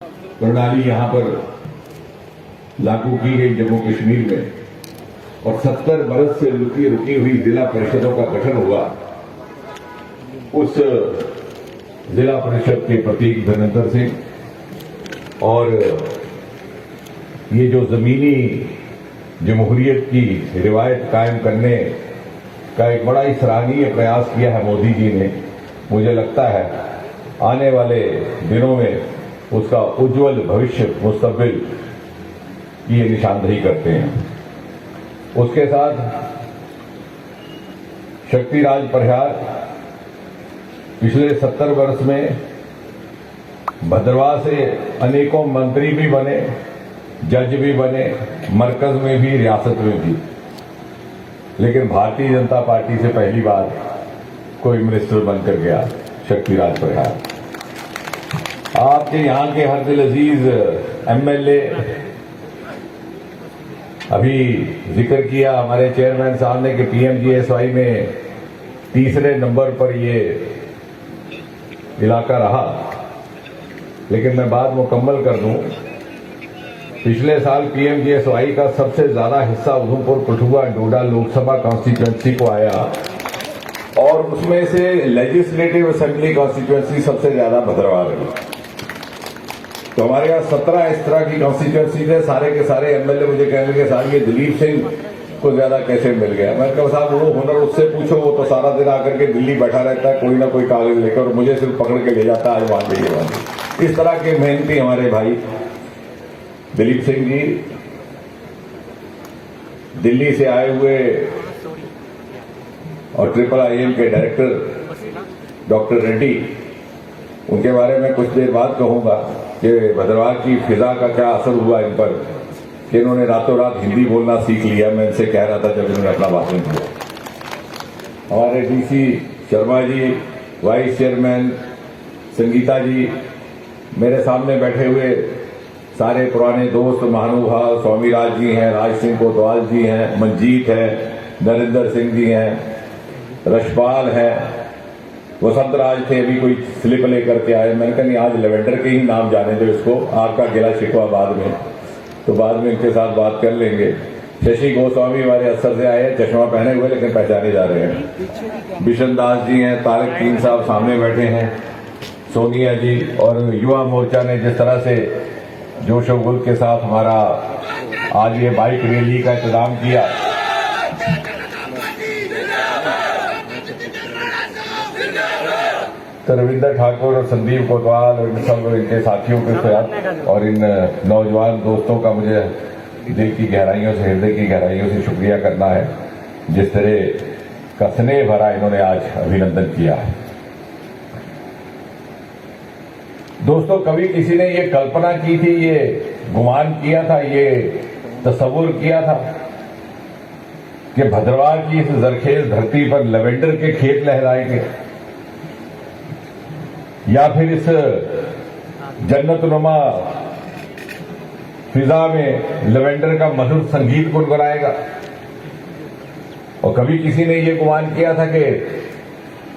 प्रणाली यहां पर लागू की गई जम्मू कश्मीर में और 70 बरस से रुकी हुई जिला परिषदों का गठन हुआ। उस जिला परिषद के प्रतीक धर्मेंद्र सिंह और ये जो जमीनी जमहूरियत की रिवायत कायम करने का एक बड़ा ही सराहनीय प्रयास किया है मोदी जी ने। मुझे लगता है आने वाले दिनों में उसका उज्जवल भविष्य मुस्तकबिल की ये निशानदेही करते हैं। उसके साथ शक्तिराज परिहार पिछले 70 वर्ष में भद्रवाह से अनेकों मंत्री भी बने, जज भी बने, मरकज में भी, रियासत में भी, लेकिन भारतीय जनता पार्टी से पहली बार कोई मिनिस्टर बनकर गया शक्तिराज परिहार। आपके यहां के हर दिल अजीज एमएलए, अभी जिक्र किया हमारे चेयरमैन साहब ने कि पीएमजीएसवाई में तीसरे नंबर पर ये इलाका रहा, लेकिन मैं बात मुकम्मल कर दूं। पिछले साल पीएमजीएसवाई का सबसे ज्यादा हिस्सा उधमपुर, कठुआ, डोडा लोकसभा कॉन्स्टिट्यूएंसी को आया और उसमें से लेजिस्लेटिव असेंबली कॉन्स्टिट्यूएंसी सबसे ज्यादा भद्रवाह रही। तो हमारे यहाँ 17 इस तरह की कॉन्स्टिट्यूएंसी थे। सारे के सारे एमएलए मुझे कहने लगे साहब ये दिलीप सिंह को ज्यादा कैसे मिल गया। मैं कहा साहब वो हुनर उससे पूछो, वो तो सारा दिन आकर के दिल्ली बैठा रहता है कोई ना कोई कागज लेकर और मुझे सिर्फ पकड़ के ले जाता है आज वहां जाइए वहां। इस तरह के मेहनती हमारे भाई दिलीप सिंह जी दिल्ली से आए हुए और IIIM के डायरेक्टर डॉक्टर रेड्डी, उनके बारे में कुछ देर बाद कहूंगा कि भद्रवाह की फिजा का क्या असर हुआ इन पर कि इन्होंने रातों रात हिंदी बोलना सीख लिया। मैं इनसे कह रहा था जब इन्होंने अपना भाषण दिया। हमारे DC Sharma ji, vice chairman Sangeeta जी, मेरे सामने बैठे हुए सारे पुराने दोस्त महानुभाव, स्वामी राज जी हैं, राज सिंह कोतवाल जी हैं, मंजीत है, नरेंद्र सिंह जी हैं, रशपाल है, वसंत राज थे, अभी कोई स्लिप लेकर के आए। मैंने कहा नहीं आज लेवेंडर के ही नाम जाने दो इसको, आपका गिला शिकवा बाद में, तो बाद में इनके साथ बात कर लेंगे। शशि गोस्वामी हमारे असर से आए, चश्मा पहने हुए लेकिन पहचाने जा रहे हैं। बिशन दास जी हैं, तारिक तीन साहब सामने बैठे हैं, सोनिया जी, और युवा मोर्चा ने जिस तरह से जोशोगुल के साथ हमारा आज ये बाइक रैली का इंतजाम किया। तो रविंद्र ठाकुर और संदीप कोतवाल और इन सब इनके साथियों के साथ और इन नौजवान दोस्तों का मुझे दिल की गहराइयों से, हृदय की गहराइयों से शुक्रिया करना है जिस तरह का स्नेह भरा इन्होंने आज अभिनंदन किया है। दोस्तों, कभी किसी ने ये कल्पना की थी, ये गुमान किया था, ये तस्वुर किया था कि भद्रवाह की इस जरखेज धरती पर लेवेंडर के खेत लहराएंगे या फिर इस जन्नतनुमा फिजा में लेवेंडर का मधुर संगीत गुनगुनाएगा। और कभी किसी ने ये गुमान किया था कि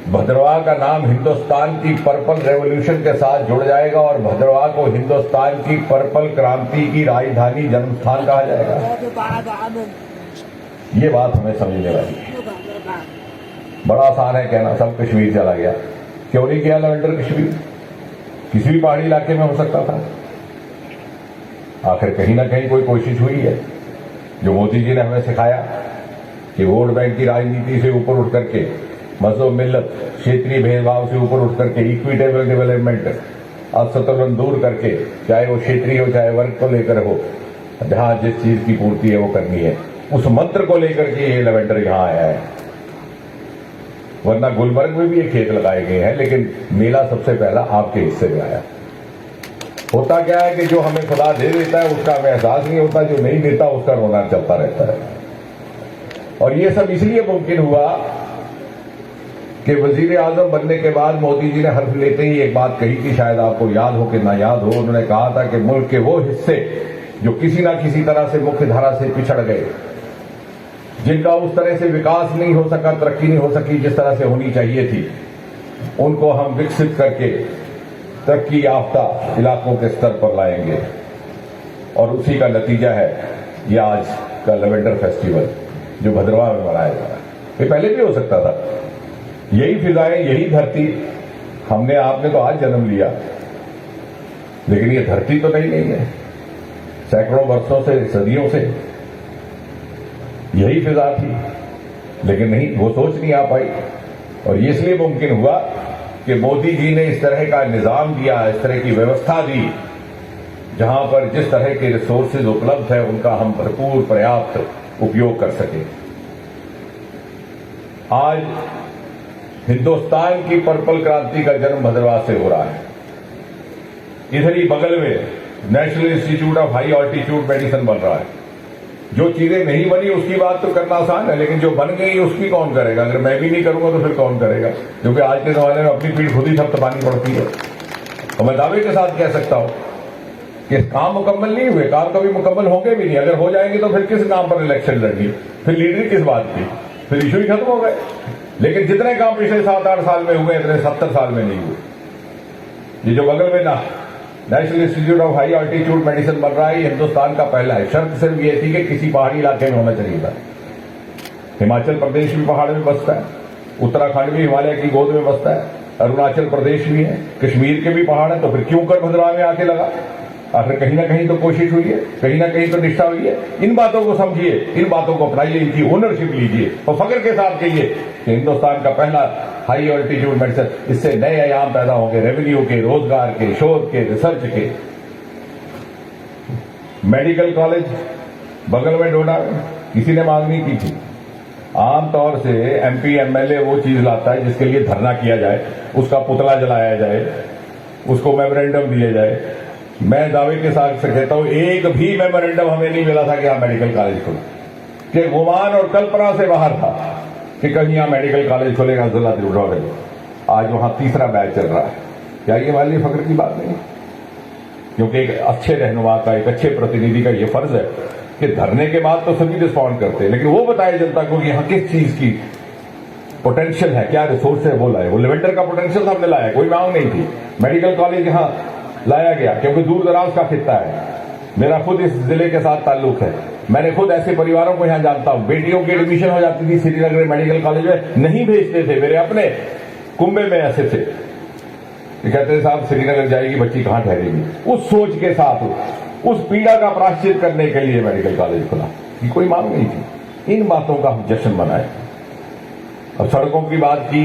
भद्रवाह का नाम हिंदुस्तान की पर्पल रेवोल्यूशन के साथ जुड़ जाएगा और भद्रवाह को हिंदुस्तान की पर्पल क्रांति की राजधानी जन्मस्थान कहा जाएगा। ये बात हमें समझने वाली है। बड़ा आसान है कहना सब कश्मीर चला गया, क्यों नहीं किया लेवेंडर कश्मीर? किसी भी पहाड़ी इलाके में हो सकता था। आखिर कहीं ना कहीं कोई कोशिश हुई है। जो मोदी जी ने हमें सिखाया कि वोट बैंक की राजनीति से ऊपर उठ करके, मजहब, मिल्लत, क्षेत्रीय भेदभाव से ऊपर उठ करके इक्विटेबल डेवलपमेंट, असंतुलन दूर करके, चाहे वो क्षेत्रीय हो चाहे वर्ग को लेकर हो, जहां जिस चीज की पूर्ति है वो करनी है, उस मंत्र को लेकर के ये लेवेंडर यहां आया है। वरना गुलबर्ग में भी ये खेत लगाए गए हैं, लेकिन मेला सबसे पहला आपके हिस्से में आया। होता क्या है कि जो हमें खुदा दे देता है उसका हमें एहसास नहीं होता, जो नहीं देता उसका रोना चलता रहता है। और ये सब इसलिए मुमकिन हुआ कि वजीर आजम बनने के बाद मोदी जी ने हर्फ लेते ही एक बात कही थी, शायद आपको याद हो कि ना याद हो। उन्होंने कहा था कि मुल्क के वो हिस्से जो किसी ना किसी तरह से मुख्य धारा से पिछड़ गए, जिनका उस तरह से विकास नहीं हो सका, तरक्की नहीं हो सकी जिस तरह से होनी चाहिए थी, उनको हम विकसित करके तरक्की याफ्ता इलाकों के स्तर पर लाएंगे। और उसी का नतीजा है ये आज का लेवेंडर फेस्टिवल जो भद्रवाह में मनाया जा रहा है। ये पहले भी हो सकता था, यही फिजाएं, यही धरती, हमने आपने तो आज जन्म लिया, लेकिन ये धरती तो नहीं है। सैकड़ों वर्षों से, सदियों से यही फिजा थी, लेकिन नहीं, वो सोच नहीं आ पाई। और ये इसलिए मुमकिन हुआ कि मोदी जी ने इस तरह का निजाम दिया, इस तरह की व्यवस्था दी, जहां पर जिस तरह के रिसोर्सेज उपलब्ध है उनका हम भरपूर पर्याप्त उपयोग कर सके। आज हिंदुस्तान की पर्पल क्रांति का जन्म भद्रवाह से हो रहा है। इधर ही बगल में national institute of high altitude medicine बन रहा है। जो चीजें नहीं बनी उसकी बात तो करना आसान है, लेकिन जो बन गई उसकी कौन करेगा? अगर मैं भी नहीं करूंगा तो फिर कौन करेगा? क्योंकि आज के जमाने में अपनी पीठ खुद ही थपथपानी पड़ती है। और मैं दावे के साथ कह सकता हूं कि काम मुकम्मल नहीं हुए, काम कभी मुकम्मल होंगे भी नहीं। अगर हो जाएंगे तो फिर किस नाम पर इलेक्शन लड़नी, फिर लीडरी किस बात की, फिर इशू ही खत्म हो गए। लेकिन जितने काम पिछले 7-8 साल में हुए इतने 70 साल में नहीं हुए। ये जो बगल में ना national institute of high altitude medicine बन रहा है, ये हिंदुस्तान का पहला है। शर्त सिर्फ ये थी कि किसी पहाड़ी इलाके में होना चाहिए था। हिमाचल प्रदेश भी पहाड़ में बसता है, उत्तराखंड भी हिमालय की गोद में बसता है, अरुणाचल प्रदेश भी है, कश्मीर के भी पहाड़ है, तो फिर क्यों कर भद्रवाह में आके लगा? आखिर कहीं ना कहीं तो कोशिश हुई है, कहीं ना कहीं तो निष्ठा हुई है। इन बातों को समझिए, इन बातों को अपनाइए, इनकी ओनरशिप लीजिए और फख्र के साथ कहिए कि हिंदुस्तान का पहला हाई ऑल्टीट्यूड मेडिसिन। इससे नए आयाम पैदा होंगे, रेवेन्यू के, रोजगार के, शोध के, रिसर्च के। मेडिकल कॉलेज बगल में डोडा में किसी ने मांग नहीं की थी। आमतौर से एमपी एमएलए वो चीज लाता है जिसके लिए धरना किया जाए, उसका पुतला जलाया जाए, उसको मेमोरेंडम दिए जाए। मैं दावे के साथ कहता हूं एक भी मेमोरेंडम हमें नहीं मिला था कि यहां मेडिकल कॉलेज खुले, कि गुमान और कल्पना से बाहर था कि कहीं यहां मेडिकल कॉलेज खुलेगा जिला त्रिपुरा में। आज वहां तीसरा बैच चल रहा है। क्या ये हमारे लिए फख्र की बात नहीं? क्योंकि एक अच्छे रहनुमा का, एक अच्छे प्रतिनिधि का ये फर्ज है कि धरने के बाद तो सभी रिस्पॉन्ड करते हैं, लेकिन वो बताए जनता को कि यहां किस चीज की पोटेंशियल है, क्या रिसोर्स है, वो लाए। वो लेवेंडर का पोटेंशियल हमने लाया, कोई मांग नहीं थी। मेडिकल कॉलेज यहां लाया गया क्योंकि दूर दराज का खित्ता है। मेरा खुद इस जिले के साथ ताल्लुक है, मैंने खुद ऐसे परिवारों को यहां जानता हूं। बेटियों की एडमिशन हो जाती थी श्रीनगर मेडिकल कॉलेज में, नहीं भेजते थे। मेरे अपने कुंबे में ऐसे थे, कहते थे साहब श्रीनगर जाएगी बच्ची कहां ठहरेगी। उस सोच के साथ, उस पीड़ा का प्रायश्चित करने के लिए मेडिकल कॉलेज खुला, कि कोई मांग नहीं थी। इन बातों का हम जश्न मनाए। अब सड़कों की बात की,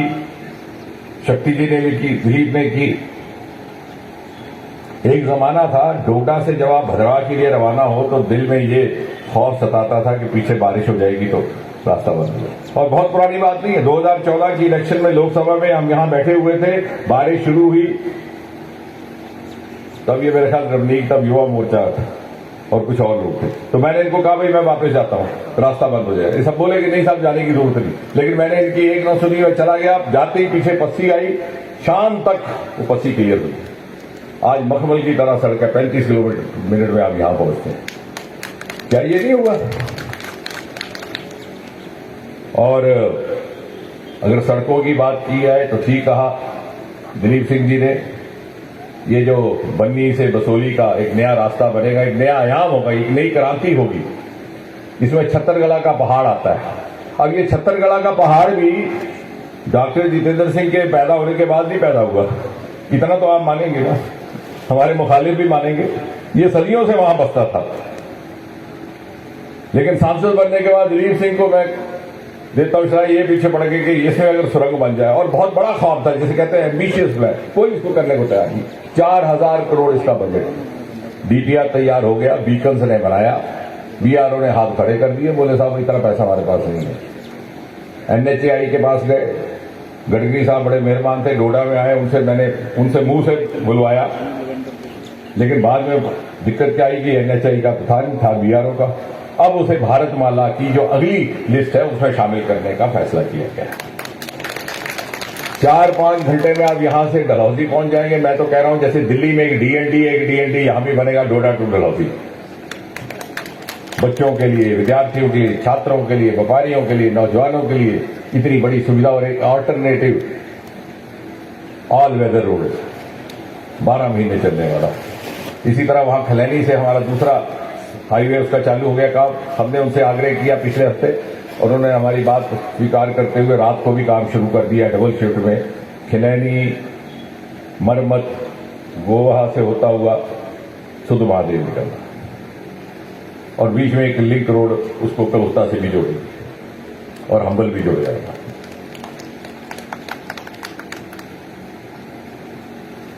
शक्ति जी ने भी की, दिलीप ने की। एक जमाना था डोडा से जब आप भद्रवाह के लिए रवाना हो तो दिल में ये खौफ सताता था कि पीछे बारिश हो जाएगी तो रास्ता बंद हो जाए। और बहुत पुरानी बात नहीं है, 2014 की इलेक्शन में लोकसभा में हम यहां बैठे हुए थे, बारिश शुरू हुई, तब ये मेरे ख्याल रमनीक, तब युवा मोर्चा और कुछ और लोग थे। तो मैंने इनको कहा भाई मैं वापस जाता हूं, रास्ता बंद हो जाए। ये सब बोले कि नहीं साहब जाने की जरूरत नहीं, लेकिन मैंने इनकी एक न सुनी और चला गया। जाते ही पीछे पस्सी आई, शाम तक वो पस्सी क्लियर हुई। आज मखमल की तरह सड़क है, 35 किलोमीटर मिनट में आप यहां पहुंचते हैं। क्या ये नहीं हुआ? और अगर सड़कों की बात की जाए तो ठीक कहा दिलीप सिंह जी ने, ये जो बन्नी से बसोली का एक नया रास्ता बनेगा, एक नया आयाम होगा, एक नई क्रांति होगी। इसमें छत्तरगढ़ का पहाड़ आता है। अब ये छत्तरगढ़ का पहाड़ भी डॉक्टर जितेंद्र सिंह के पैदा होने के बाद नहीं पैदा हुआ, इतना तो आप मानेंगे ना, हमारे मुखालिफ भी मानेंगे। ये सदियों से वहां बसता था, लेकिन सांसद बनने के बाद दिलीप सिंह को मैं देता हूं ये पीछे पड़ गए कि इसमें अगर सुरंग बन जाए, और बहुत बड़ा ख्वाब था, जिसे कहते हैं एम्बिशियस प्लान, कोई इसको करने को तैयार नहीं। 4000 करोड़ इसका बजट, डीपीआर तैयार हो गया, बीकन्स ने बनाया, बीआरओ ने हाथ खड़े कर दिए, बोले साहब इतना पैसा हमारे पास नहीं है। एनएचएआई के पास गए, गडकरी साहब बड़े मेहरबान थे, डोडा में आए, मैंने उनसे मुंह से बुलवाया, लेकिन बाद में दिक्कत क्या आई कि एनएचएआई का था नहीं था, बीआरओ का। अब उसे भारतमाला की जो अगली लिस्ट है उसमें शामिल करने का फैसला किया गया। 4-5 घंटे में आप यहां से डलहौजी पहुंच जाएंगे। मैं तो कह रहा हूं जैसे दिल्ली में एक डीएनडी यहां भी बनेगा, डोडा टू डलहौजी। बच्चों के लिए, विद्यार्थियों के लिए, छात्रों के लिए, व्यापारियों के लिए, नौजवानों के लिए इतनी बड़ी सुविधा और एक ऑल्टरनेटिव ऑल वेदर रोड। 12 महीने चलने वाला। इसी तरह वहां खलैनी से हमारा दूसरा हाईवे उसका चालू हो गया काम। हमने उनसे आग्रह किया पिछले हफ्ते, उन्होंने हमारी बात स्वीकार करते हुए रात को भी काम शुरू कर दिया डबल शिफ्ट में। खिलैनी मरमत गोवा से होता हुआ सुध महादेव निकलना, और बीच में एक लिंक रोड उसको कलुस्ता से भी जोड़ेगी और हम्बल भी जोड़ जाएगा।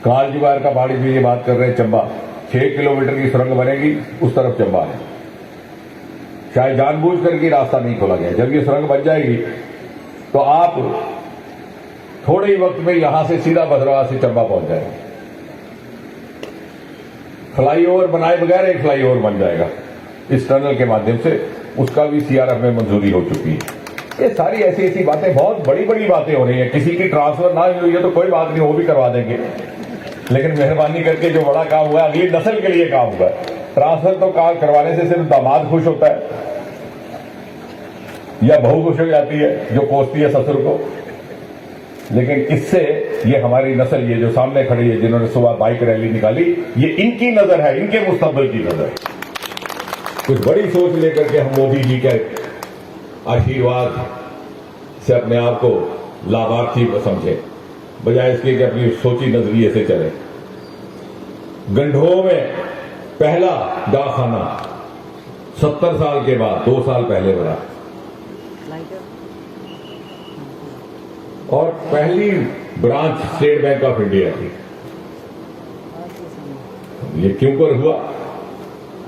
कालजीवार का पहाड़ी भी ये बात कर रहे हैं, चंबा 6 किलोमीटर की सुरंग बनेगी, उस तरफ चंबा है। शायद जानबूझ करके रास्ता नहीं खोला गया। जब ये सुरंग बन जाएगी तो आप थोड़े ही वक्त में यहां से सीधा भद्रवाह से चंबा पहुंच जाएंगे। फ्लाईओवर बनाए बगैर एक फ्लाईओवर बन जाएगा इस टनल के माध्यम से, उसका भी सीआरएफ में मंजूरी हो चुकी है। ये सारी ऐसी ऐसी बातें, बहुत बड़ी बड़ी बातें हो रही है। किसी की ट्रांसफर ना हुई है तो कोई बात नहीं, वो भी करवा देंगे, लेकिन मेहरबानी करके जो बड़ा काम हुआ है अगली नस्ल के लिए काम हुआ है। ट्रांसफर तो काम करवाने से सिर्फ दामाद खुश होता है या बहू खुश हो जाती है जो कोसती है ससुर को, लेकिन इससे ये हमारी नस्ल, ये जो सामने खड़ी है जिन्होंने सुबह बाइक रैली निकाली, ये इनकी नजर है, इनके मुस्तकबिल की नजर। कुछ बड़ी सोच लेकर के हम मोदी जी के आशीर्वाद से अपने आप को लाभार्थी समझे, बजाय इसके कि अपनी सोची नजरिए से चले। गंढों में पहला डाकखाना 70 साल के बाद 2 साल पहले बना, और पहली branch state bank of India की। ये क्यों कर हुआ,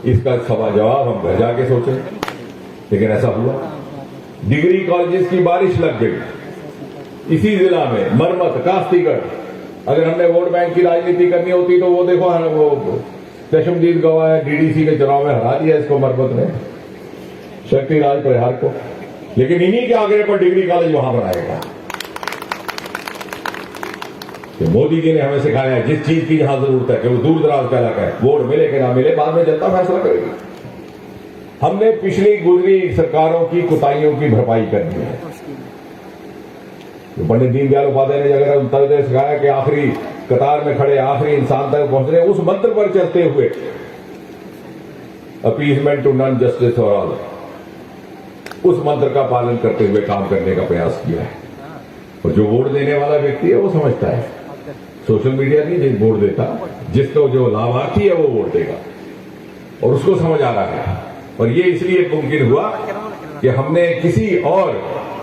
इसका सवाल जवाब हम घर जाके सोचें, लेकिन ऐसा हुआ। डिग्री कॉलेजेस की बारिश लग गई इसी जिला में, मरमत, कास्तीगढ़। अगर हमने वोट बैंक की राजनीति करनी होती तो वो देखो, वो चशमदीद गवाह है, डीडीसी के चुनाव में हरा दिया इसको मरमत ने, शक्तिराज परिहार को, लेकिन इन्हीं के आग्रह पर डिग्री कॉलेज वहां बनाएगा। तो मोदी जी ने हमें सिखाया है जिस चीज की जहां जरूरत है, कि वो दूर दराज का इलाका है, वोट मिले कि ना मिले बाद में जनता फैसला करेगी। हमने पिछली गुजरी सरकारों की कुताहियों की भरपाई करनी है। तो पंडित दीनदयाल उपाध्याय ने अगर अंतर्दय सिखाया कि आखिरी कतार में खड़े आखिरी इंसान तक पहुंचने, उस मंत्र पर चलते हुए appeasement to none, justice for all, उस मंत्र का पालन करते हुए काम करने का प्रयास किया है। और जो वोट देने वाला व्यक्ति है वो समझता है, सोशल मीडिया नहीं जिस वोट देता, जिसको जो लाभार्थी है वो वोट देगा, और उसको समझ आ रहा है। और ये इसलिए मुमकिन हुआ कि हमने किसी और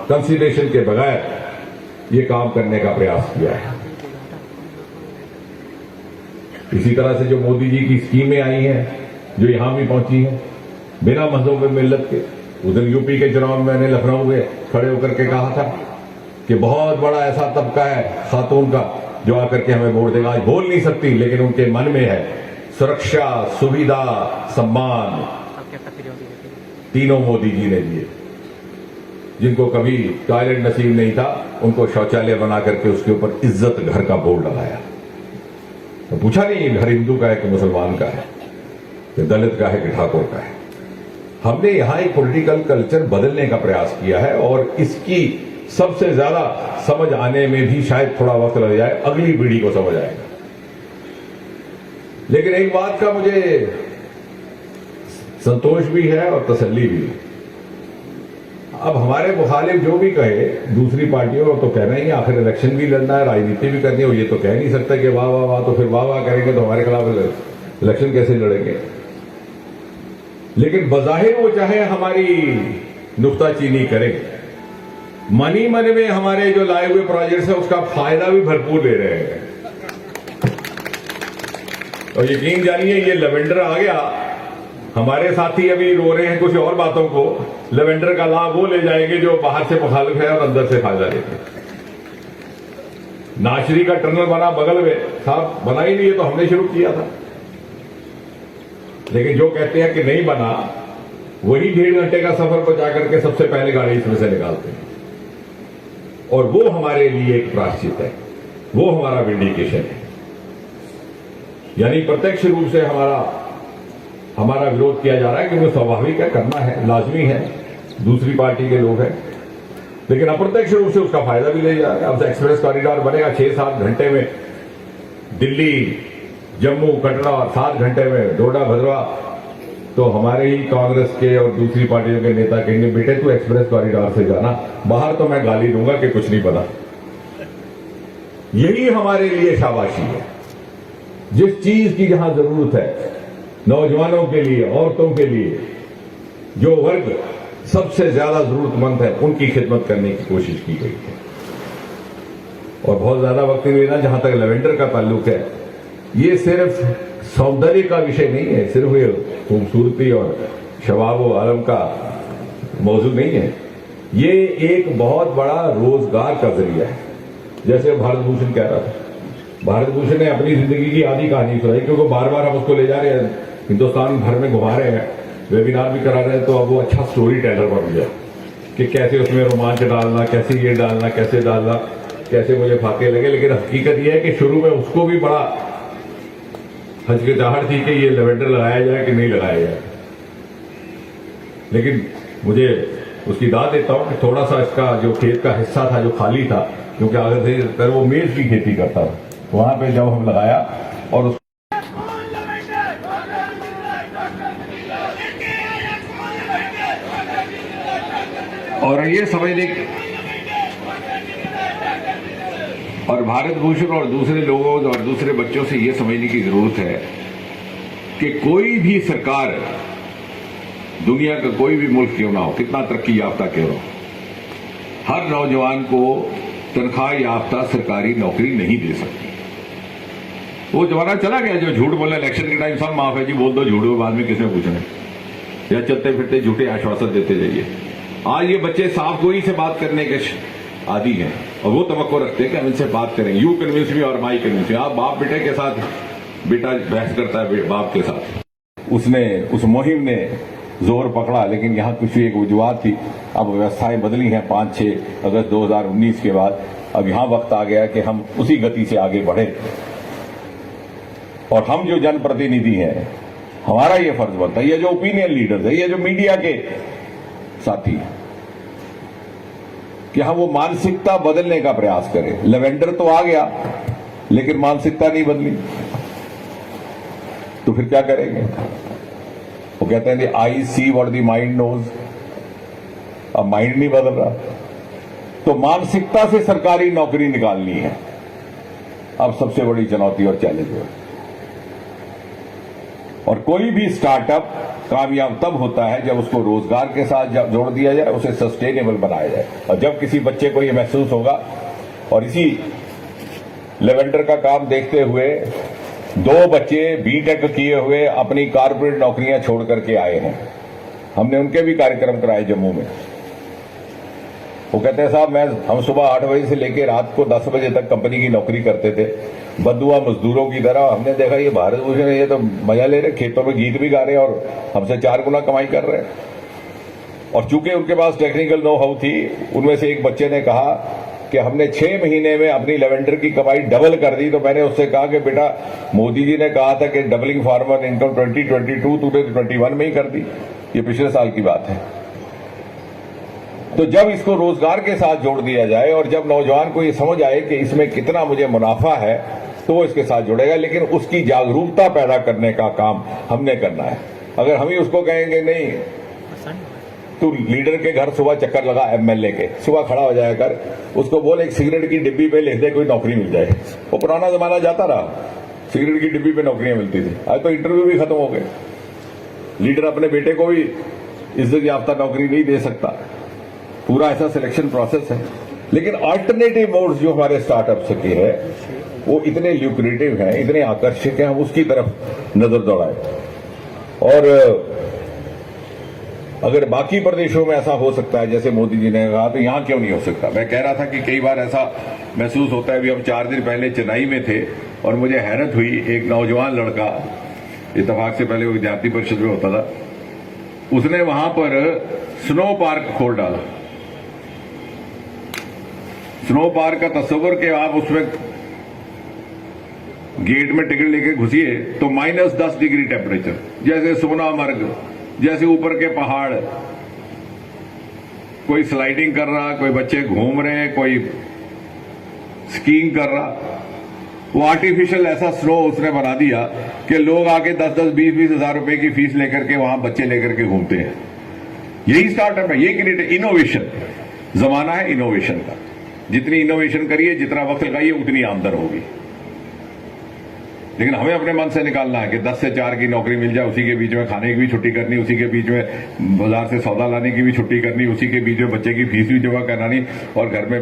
कंसिडरेशन के बगैर ये काम करने का प्रयास किया है। इसी तरह से जो मोदी जी की स्कीमें आई हैं, जो यहां भी पहुंची हैं, बिना मजहब में मिल्लत के। उस दिन यूपी के चुनाव में मैंने लखनऊ में खड़े होकर के कहा था कि बहुत बड़ा ऐसा तबका है खातून का जो आकर के हमें वोट देगा। आज बोल नहीं सकती, लेकिन उनके मन में है सुरक्षा, सुविधा, सम्मान, तीनों मोदी जी ने दिए। जिनको कभी टॉयलेट नसीब नहीं था, उनको शौचालय बना करके उसके ऊपर इज्जत घर का बोर्ड लगाया। तो पूछा नहीं घर हिंदू का है कि मुसलमान का है, कि दलित का है कि ठाकुर का है। हमने यहां एक पॉलिटिकल कल्चर बदलने का प्रयास किया है, और इसकी सबसे ज्यादा समझ आने में भी शायद थोड़ा वक्त लग जाए, अगली पीढ़ी को समझ आएगा। लेकिन एक बात का मुझे संतोष भी है और तसल्ली भी। अब हमारे मुखालिफ जो भी कहे दूसरी पार्टियों को, तो कहना ही आखिर इलेक्शन भी लड़ना है, राजनीति भी करनी है। ये तो कह नहीं सकता कि वाह वाह वाह, तो फिर वाह वाह करेंगे तो हमारे खिलाफ इलेक्शन कैसे लड़ेंगे। लेकिन बजाहिर वो चाहे हमारी नुक्ताचीनी करें, मन ही मन में हमारे जो लाए हुए प्रोजेक्ट्स है उसका फायदा भी भरपूर ले रहे हैं। और यकीन जानिए, ये लेवेंडर आ गया, हमारे साथी अभी रो रहे हैं कुछ और बातों को, लेवेंडर का लाभ वो ले जाएंगे जो बाहर से मुखालिफ है और अंदर से फायदा लेते हैं। नाशरी का टनल बना बगल में, साहब बना ही नहीं है, तो हमने शुरू किया था। लेकिन जो कहते हैं कि नहीं बना, वही 1.5 घंटे का सफर पर जाकर के सबसे पहले गाड़ी इसमें से निकालते हैं। और वो हमारे लिए एक प्रायश्चित है, वो हमारा विंडिकेशन है। यानी प्रत्यक्ष रूप से हमारा विरोध किया जा रहा है, क्योंकि स्वाभाविक है, करना है, लाजमी है, दूसरी पार्टी के लोग हैं। लेकिन अप्रत्यक्ष रूप से उसका फायदा भी ले जा रहा है। अब एक्सप्रेस कॉरिडोर बनेगा, 6-7 घंटे में दिल्ली जम्मू कटरा और 7 घंटे में डोडा भद्रवा, तो हमारे ही कांग्रेस के और दूसरी पार्टियों के नेता कहेंगे बेटे तू एक्सप्रेस कॉरिडोर से जाना, बाहर तो मैं गाली दूंगा कि कुछ नहीं पता। यही हमारे लिए शाबाशी है। जिस चीज की जहां जरूरत है, नौजवानों के लिए, औरतों के लिए, जो वर्ग सबसे ज्यादा जरूरतमंद है उनकी खिदमत करने की कोशिश की गई है। और बहुत ज्यादा वक्त नहीं लेना, जहां तक लेवेंडर का ताल्लुक है, ये सिर्फ सौंदर्य का विषय नहीं है, सिर्फ ये खूबसूरती और शबाब व आलम का मौजूद नहीं है, ये एक बहुत बड़ा रोजगार का जरिया है। जैसे भारत भूषण कह रहा था, भारत भूषण ने अपनी जिंदगी की आधी कहानी सुनाई, क्योंकि बार बार हम उसको ले जा रहे हैं, हिंदुस्तान भर में घुमा रहे हैं, वेबिनार भी करा रहे हैं, तो अब वो अच्छा स्टोरी टेलर बन गया कि कैसे उसमें रोमांच डालना, कैसे ये डालना, कैसे डालना, कैसे मुझे फाके लगे। लेकिन हकीकत यह है कि शुरू में उसको भी बड़ा हचकिचाहट थी कि ये लेवेंडर लगाया जाए कि नहीं लगाया जाए, लेकिन मुझे उसकी दाद देता हूं कि थोड़ा सा इसका जो खेत का हिस्सा था जो खाली था, क्योंकि आगे से वो मेज की खेती करता था, वहां पे जब हम लगाया और ये समझने और भारत भूषण और दूसरे लोगों और दूसरे बच्चों से ये समझने की जरूरत है कि कोई भी सरकार, दुनिया का कोई भी मुल्क क्यों ना हो, कितना तरक्की याफ्ता क्यों ना हो, हर नौजवान को तनख्वाह याफ्ता सरकारी नौकरी नहीं दे सकती। वो जमाना चला गया जो झूठ बोले इलेक्शन के टाइम, सब माफ है जी, बोल दो झूठ, बाद में किसने पूछना, या चलते फिरते झूठे आश्वासन देते जाइए। आज ये बच्चे साफ गोई से बात करने के आदि हैं और वो तवक्को रखते हैं कि हम इनसे बात करें, यू कन्विंस मी और माई कन्विंस मी। आप बाप बेटे के साथ, बेटा बहस करता है बाप के साथ, उसने उस मुहिम ने जोर पकड़ा, लेकिन यहां कुछ एक वजूहत थी। अब व्यवस्थाएं बदली हैं 5-6 अगस्त 2019 के बाद। अब यहां वक्त आ गया कि हम उसी गति से आगे बढ़े और हम जो जनप्रतिनिधि हैं, हमारा ये फर्ज बनता है, ये जो ओपिनियन लीडर्स है, ये जो मीडिया के साथी, कि हम वो मानसिकता बदलने का प्रयास करें। लेवेंडर तो आ गया लेकिन मानसिकता नहीं बदली, तो फिर क्या करेंगे? वो कहते हैं I see what the mind knows. अब माइंड नहीं बदल रहा, तो मानसिकता से सरकारी नौकरी निकालनी है अब सबसे बड़ी चुनौती और चैलेंज है। और कोई भी स्टार्टअप कामयाब तब होता है जब उसको रोजगार के साथ जोड़ दिया जाए, उसे सस्टेनेबल बनाया जाए। और जब किसी बच्चे को यह महसूस होगा, और इसी लेवेंडर का काम देखते हुए 2 बच्चे बीटेक किए हुए अपनी कारपोरेट नौकरियां छोड़ करके आए हैं, हमने उनके भी कार्यक्रम कराए जम्मू में। वो कहते हैं साहब हम सुबह 8 बजे से लेकर रात को 10 बजे तक कंपनी की नौकरी करते थे, बदुआ मजदूरों की तरह। हमने देखा ये भारत भूषण, ये तो मजा ले रहे, खेतों में गीत भी गा रहे हैं और हमसे 4 गुना कमाई कर रहे हैं। और चूंकि उनके पास टेक्निकल नो हाउ थी, उनमें से एक बच्चे ने कहा कि हमने 6 महीने में अपनी लेवेंडर की कमाई डबल कर दी। तो मैंने उससे कहा कि बेटा, मोदी जी ने कहा था कि डबलिंग फार्मर इनकम 2022, तूने 21 में ही कर दी, ये पिछले साल की बात है। तो जब इसको रोजगार के साथ जोड़ दिया जाए और जब नौजवान को ये समझ आए कि इसमें कितना मुझे मुनाफा है, तो वो इसके साथ जुड़ेगा। लेकिन उसकी जागरूकता पैदा करने का काम हमने करना है। अगर हम ही उसको कहेंगे नहीं, तू लीडर के घर सुबह चक्कर लगा, एमएलए के सुबह खड़ा हो जाया कर, उसको बोल एक सिगरेट की डिब्बी पे लिख दे कोई नौकरी मिल जाए। वो पुराना जमाना जाता रहा, सिगरेट की डिब्बी पे नौकरियां मिलती थी। आज तो इंटरव्यू भी खत्म हो गए। लीडर अपने बेटे को भी इज्जत याफ्ता नौकरी नहीं दे सकता, पूरा ऐसा सिलेक्शन प्रोसेस है। लेकिन अल्टरनेटिव मोड्स जो हमारे स्टार्टअप्स के हैं वो इतने ल्यूक्रेटिव हैं, इतने आकर्षक हैं, हम उसकी तरफ नजर दौड़ाएं। और अगर बाकी प्रदेशों में ऐसा हो सकता है जैसे मोदी जी ने कहा, तो यहां क्यों नहीं हो सकता? मैं कह रहा था कि कई बार ऐसा महसूस होता है। अभी हम 4 दिन पहले चेन्नई में थे और मुझे हैरत हुई, एक नौजवान लड़का, इत्तेफाक से पहले वो विद्यार्थी परिषद में होता था, उसने वहां पर स्नो पार्क खोल डाला। स्नो पार्क का तस्वर के आप उसमें गेट में टिकट लेके घुसिए तो -10 डिग्री टेम्परेचर, जैसे सोनामर्ग, जैसे ऊपर के पहाड़, कोई स्लाइडिंग कर रहा, कोई बच्चे घूम रहे हैं, कोई स्कीइंग कर रहा। वो आर्टिफिशियल ऐसा स्नो उसने बना दिया कि लोग आके 10-10, 20-20 हजार रुपए की फीस लेकर के वहां बच्चे लेकर के घूमते हैं। यही स्टार्टअप है, यही क्रिएट इनोवेशन। जमाना है इनोवेशन का। जितनी इनोवेशन करिए, जितना वक्त लगाइए, उतनी आमदन होगी। लेकिन हमें अपने मन से निकालना है कि 10 से 4 की नौकरी मिल जाए, उसी के बीच में खाने की भी छुट्टी करनी, उसी के बीच में बाजार से सौदा लाने की भी छुट्टी करनी, उसी के बीच में बच्चे की फीस भी जमा करानी और घर में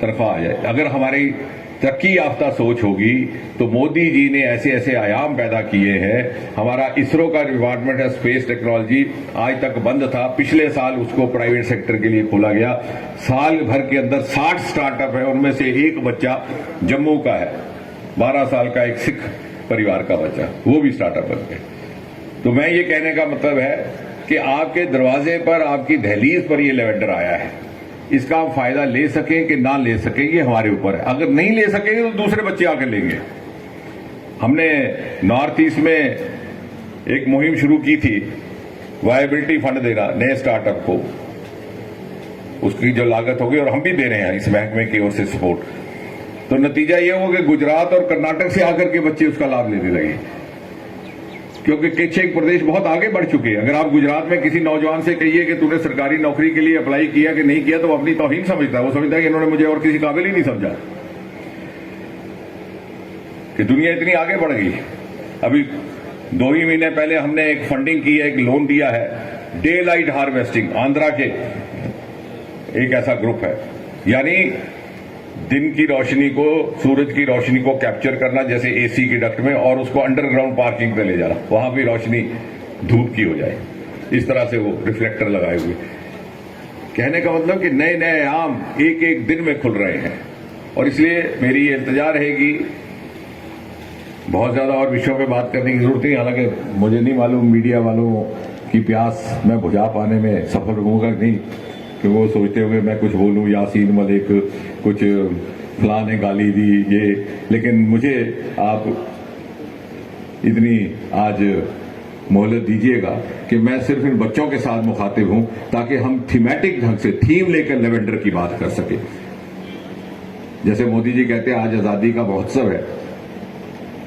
तनख्वाह आ जाए। अगर हमारी तरक्की याफ्ता सोच होगी तो मोदी जी ने ऐसे ऐसे आयाम पैदा किए हैं। हमारा इसरो का डिपार्टमेंट है स्पेस टेक्नोलॉजी, आज तक बंद था, पिछले साल उसको प्राइवेट सेक्टर के लिए खोला गया। साल भर के अंदर 60 स्टार्टअप है, उनमें से एक बच्चा जम्मू का है, 12 साल का एक सिख परिवार का बच्चा, वो भी स्टार्टअप बन गए। तो मैं ये कहने का मतलब है कि आपके दरवाजे पर, आपकी दहलीज पर ये लेवेंडर आया है। इसका आप फायदा ले सकें कि ना ले सकें, ये हमारे ऊपर है। अगर नहीं ले सकेंगे तो दूसरे बच्चे आकर लेंगे। हमने नॉर्थ ईस्ट में एक मुहिम शुरू की थी, वायबिलिटी फंड देना नए स्टार्टअप को, उसकी जो लागत होगी, और हम भी दे रहे हैं इस महकमे की ओर से सपोर्ट। तो नतीजा ये हुआ कि गुजरात और कर्नाटक से आकर के बच्चे उसका लाभ लेने लगे, क्योंकि कुछ एक प्रदेश बहुत आगे बढ़ चुके हैं। अगर आप गुजरात में किसी नौजवान से कहिए कि तूने सरकारी नौकरी के लिए अप्लाई किया कि नहीं किया, तो वो अपनी तौहीन समझता है। वो समझता है कि इन्होंने मुझे और किसी काबिल ही नहीं समझा, कि दुनिया इतनी आगे बढ़ गई। अभी 2 ही महीने पहले हमने एक फंडिंग की है, एक लोन दिया है, डे लाइट हार्वेस्टिंग, आंध्रा के एक ऐसा ग्रुप है, यानी दिन की रोशनी को, सूरज की रोशनी को कैप्चर करना, जैसे एसी की डक्ट में, और उसको अंडरग्राउंड पार्किंग पे ले जाना, वहां भी रोशनी धूप की हो जाए, इस तरह से वो रिफ्लेक्टर लगाए हुए। कहने का मतलब कि नए नए आयाम एक एक दिन में खुल रहे हैं, और इसलिए मेरी ये इल्तिजा रहेगी। बहुत ज्यादा और विषयों पे बात करने की जरूरत नहीं, हालांकि मुझे नहीं मालूम मीडिया वालों की प्यास मैं बुझा पाने में सफल होऊंगा नहीं, कि वो सोचते हुए मैं कुछ बोलूं, यासीन मलिक कुछ फलां ने गाली दी ये। लेकिन मुझे आप इतनी आज मोहलत दीजिएगा कि मैं सिर्फ इन बच्चों के साथ मुखातिब हूं, ताकि हम थीमेटिक ढंग से थीम लेकर लेवेंडर की बात कर सके। जैसे मोदी जी कहते हैं आज आजादी का महोत्सव है,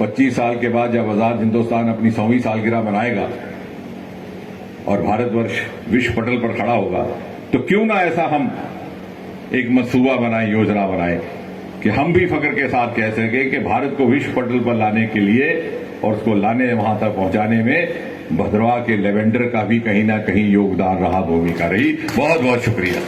25 साल के बाद जब आजाद हिंदुस्तान अपनी 100वीं सालगिरह मनाएगा और भारतवर्ष विश्व पटल पर खड़ा होगा, तो क्यों ना ऐसा हम एक मंसूबा बनाएं, योजना बनाएं कि हम भी फख्र के साथ कह सकें कि भारत को विश्व पटल पर लाने के लिए और उसको लाने, वहां तक पहुंचाने में भद्रवाह के लेवेंडर का भी कहीं ना कहीं योगदान रहा, भूमिका रही। बहुत बहुत शुक्रिया।